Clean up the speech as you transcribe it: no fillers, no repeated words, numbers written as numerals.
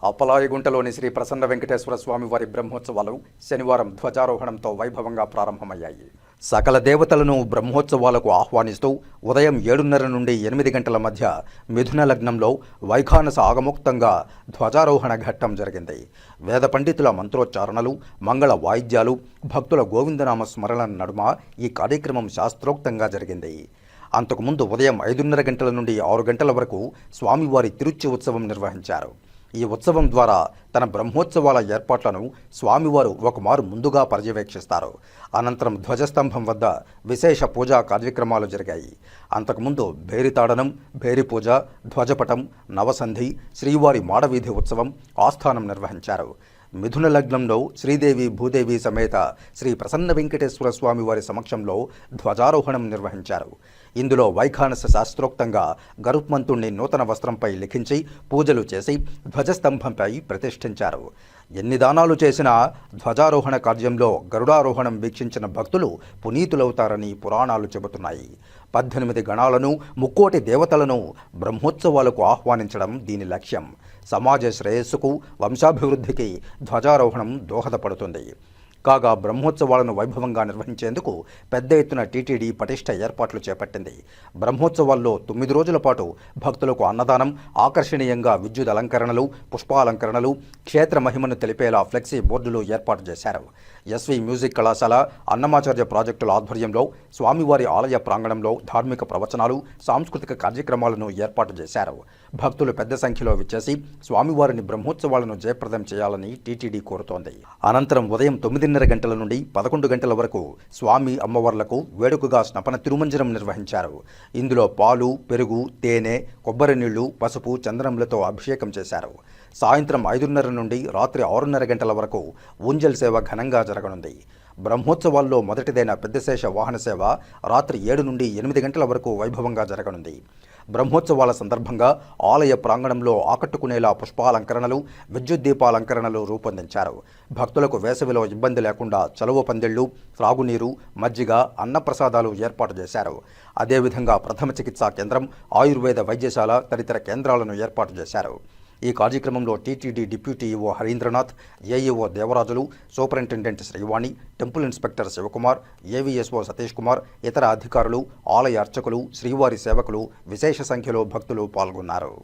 అప్పలాయగుంటలోని శ్రీ ప్రసన్న వెంకటేశ్వర స్వామి వారి బ్రహ్మోత్సవాలు శనివారం ధ్వజారోహణంతో వైభవంగా ప్రారంభమయ్యాయి. సకల దేవతలను బ్రహ్మోత్సవాలకు ఆహ్వానిస్తూ ఉదయం 7:30 నుండి 8 గంటల మధ్య మిథున లగ్నంలో వైఖానస ఆగమోక్తంగా ధ్వజారోహణ ఘట్టం జరిగింది. వేద పండితుల మంత్రోచ్చారణలు, మంగళ వాయిద్యాలు, భక్తుల గోవిందనామ స్మరణ నడుమ ఈ కార్యక్రమం శాస్త్రోక్తంగా జరిగింది. అంతకుముందు ఉదయం 5:30 గంటల నుండి 6 గంటల వరకు స్వామివారి తిరుచి ఉత్సవం నిర్వహించారు. ఈ ఉత్సవం ద్వారా తన బ్రహ్మోత్సవాల ఏర్పాట్లను స్వామివారు ఒకమారు ముందుగా పర్యవేక్షిస్తారు. అనంతరం ధ్వజస్తంభం వద్ద విశేష పూజా కార్యక్రమాలు జరిగాయి. అంతకుముందు భేరితాడనం, భేరి పూజ, ధ్వజపటం, నవసంధి, శ్రీవారి మాడవీధి ఉత్సవం, ఆస్థానం నిర్వహించారు. మిథున లగ్నంలో శ్రీదేవి భూదేవి సమేత శ్రీ ప్రసన్న వెంకటేశ్వర స్వామి వారి సమక్షంలో ధ్వజారోహణం నిర్వహించారు. ఇందులో వైఖానస శాస్త్రోక్తంగా గరుత్మంతుణ్ణి నూతన వస్త్రంపై లిఖించి పూజలు చేసి ధ్వజస్తంభంపై ప్రతిష్ఠించారు. ఎన్ని దానాలు చేసినా ధ్వజారోహణ కార్యంలో గరుడారోహణం వీక్షించిన భక్తులు పునీతులవుతారని పురాణాలు చెబుతున్నాయి. 18 గణాలను, 3 కోటి దేవతలను బ్రహ్మోత్సవాలకు ఆహ్వానించడం దీని లక్ష్యం. సమాజ శ్రేయస్సుకు, వంశాభివృద్ధికి ధ్వజారోహణం దోహదపడుతుంది. కాగా బ్రహ్మోత్సవాలను వైభవంగా నిర్వహించేందుకు పెద్ద ఎత్తున టీటీడీ పటిష్ట ఏర్పాట్లు చేపట్టింది. బ్రహ్మోత్సవాల్లో 9 రోజుల పాటు భక్తులకు అన్నదానం, ఆకర్షణీయంగా విద్యుత్ అలంకరణలు, పుష్పాలంకరణలు, క్షేత్ర మహిమను తెలిపేలా ఫ్లెక్సీ బోర్డులు ఏర్పాటు చేశారు. ఎస్వి మ్యూజిక్ కళాశాల, అన్నమాచార్య ప్రాజెక్టుల ఆధ్వర్యంలో స్వామివారి ఆలయ ప్రాంగణంలో ధార్మిక ప్రవచనాలు, సాంస్కృతిక కార్యక్రమాలను ఏర్పాటు చేశారు. భక్తులు పెద్ద సంఖ్యలో విచ్చేసి స్వామివారిని బ్రహ్మోత్సవాలను జయప్రదం చేయాలని టీటీడీ కోరుతోంది. అనంతరం ఉదయం 9:30 గంటల నుండి 11 గంటల వరకు స్వామి అమ్మవార్లకు వేడుకగా స్నపన తిరుమంజనం నిర్వహించారు. ఇందులో పాలు, పెరుగు, తేనె, కొబ్బరి నీళ్లు, పసుపు, చందనములతో అభిషేకం చేశారు. సాయంత్రం 5:30 నుండి రాత్రి 6:30 గంటల వరకు ఊంజల్ సేవ ఘనంగా జరగనుంది. బ్రహ్మోత్సవాల్లో మొదటిదైన పెద్దశేష వాహన సేవ రాత్రి 7 నుండి 8 గంటల వరకు వైభవంగా జరగనుంది. బ్రహ్మోత్సవాల సందర్భంగా ఆలయ ప్రాంగణంలో ఆకట్టుకునేలా పుష్పాలంకరణలు, విద్యుత్ దీపాలంకరణలు రూపొందించారు. భక్తులకు వేసవిలో ఇబ్బంది లేకుండా చలువ పందిళ్లు, త్రాగునీరు, మజ్జిగ, అన్నప్రసాదాలు ఏర్పాటు చేశారు. అదేవిధంగా ప్రథమ చికిత్సా కేంద్రం, ఆయుర్వేద వైద్యశాల తదితర కేంద్రాలను ఏర్పాటు చేశారు. ఈ కార్యక్రమంలో TTD deputy EO Harindranath, AEO Devarajulu, superintendent Srivani, temple inspector Sivakumar, AVSO Satish Kumar, ఇతర అధికారులు, ఆలయ అర్చకులు, శ్రీవారి సేవకులు, విశేష సంఖ్యలో భక్తులు పాల్గొన్నారు.